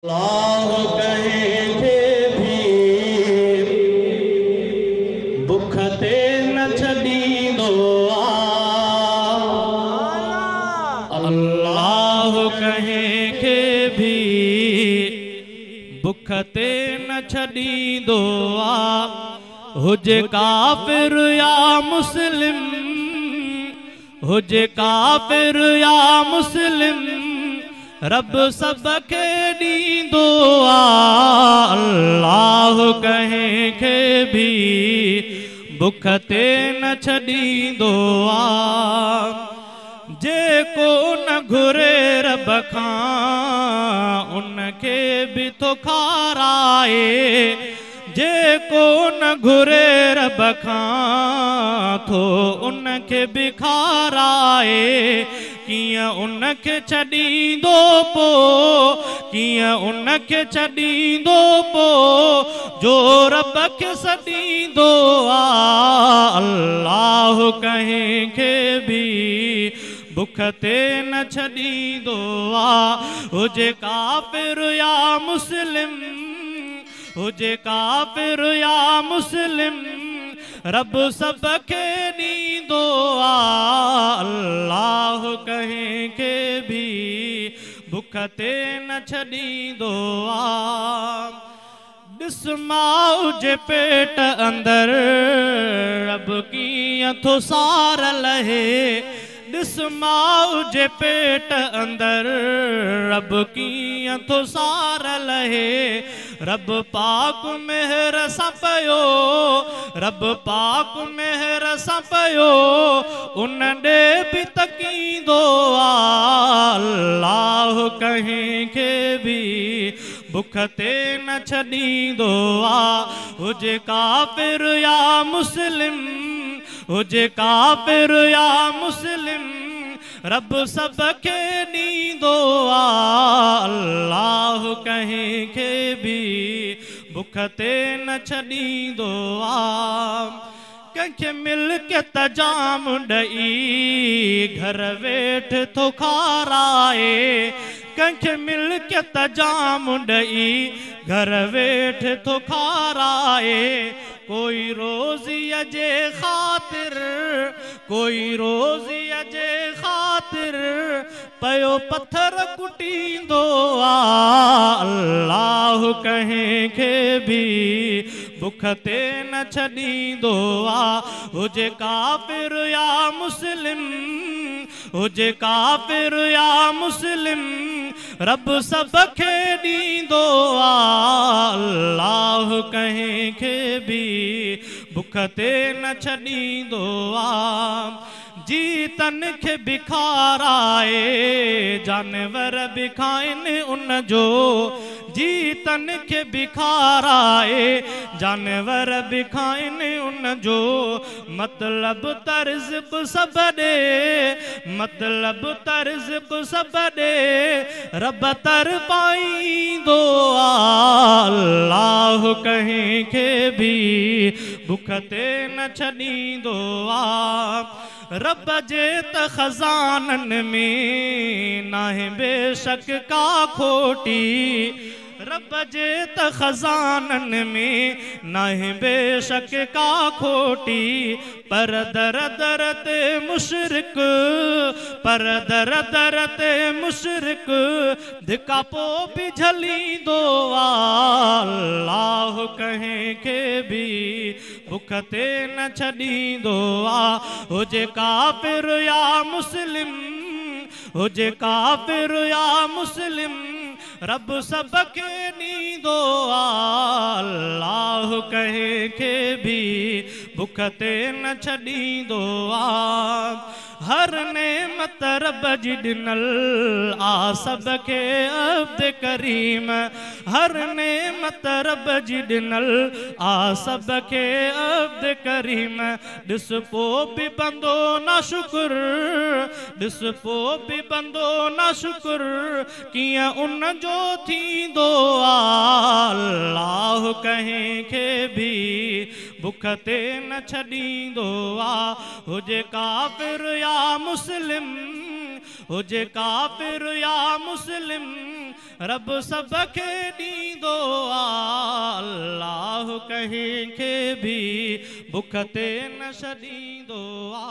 अल्लाह कहेंगे भी बुख ते न छॾींदो अल्लाह कहेंगे भी बुख ते न छॾींदो हुजे काफ़िर या मुस्लिम हुजे काफ़िर या मुस्लिम रब सबके ॾींदो अल्लाह कंहिंखे भी बुख ते न छॾींदो जेको न घुरे रब खां उनखे भी थो खाराए जेको न घुरे रब खां थो उनखे भी खाराए कियां उनखे छॾींदो पो कियां उनखे छॾींदो पो जो रब खे सॾींदो अल्लाह कंहिंखे भी बुख ते न छॾींदो हुजे काफ़िर या मुस्लिम हुजे काफ़िर या मुस्लिम रब सबके ॾींदो अल्लाह कंहिंखे भी बुख ते न छॾींदो ॾिस माउ जे पेट अंदर रब कीअं थो सार लहे ॾिस माउ जे पेट अंदर रब कीअं थो सार लहे रब पाक मेहर सां पयो रब पाक मेहर सां पयो उन ॾे भी तकींदो अल्लाह कंहिंखे भी बुख ते न छॾींदो हुजे काफ़िर या मुस्लिम हुजे काफ़िर या मुस्लिम रब सबके ॾींदो अल्लाह कंहिंखे भी बुख ते न छॾींदो कंहिंखे मिल्कियत जाम ॾई घर वेठ थो खाराए कंहिंखे मिल्कियत जाम ॾई घर वेठ थो खाराए कोई रोज़ीअ जे ख़ातिर कोई रोज़ीअ जे ख़ातिर पयो पत्थर कुटींदो अल्लाह कंहिंखे भी बुख ते न छॾींदो हुजे काफ़िर या मुस्लिम हुजे काफ़िर या मुस्लिम रब सबके ॾींदो अल्लाह कंहिंखे भी बुख ते न छॾींदो जी तन खे भी खाराए जानवर भी खाइनि उन जो जी तन खे भी खाराए जानवर भी खाइनि उन जो मतलब तर्ज़ बि सभु ॾे मतलब तर्ज़ बि सभु ॾे रब तर पाईंदो अल्लाह कंहिंखे भी बुख ते न छॾींदो रब जे त खज़ाननि में नाहे बेशक का खोटी रब जे त खज़ाननि में नाहे बेशक का खोटी पर दर दर ते मुशरिक पर दर दर ते मुशरिक धिका पो भी झलींदो अल्लाह कंहिंखे भी बुख ते न छॾींदो हुजे काफ़िर या मुस्लिम हुजे काफ़िर या मुस्लिम रब सबके ॾींदो अल्लाह कंहिंखे भी बुख ते न छॾींदो हर नेमत रब जी ॾिनल सबके अब्द करीम हर नेमत रब जी ॾिनल सबके अब्द करीम ॾिस पो भी बंदो ना शुक्र ॾिस पो भी बंदो ना शुक्र कियां उन जो थींदो अल्लाह कंहिंखे भी बुख ते न छॾींदो हुजे काफ़िर या मुस्लिम हुजे काफ़िर या मुस्लिम रब सब खे ॾींदो आ, अल्लाह कंहिंखे भी बुख ते न छॾींदो आ।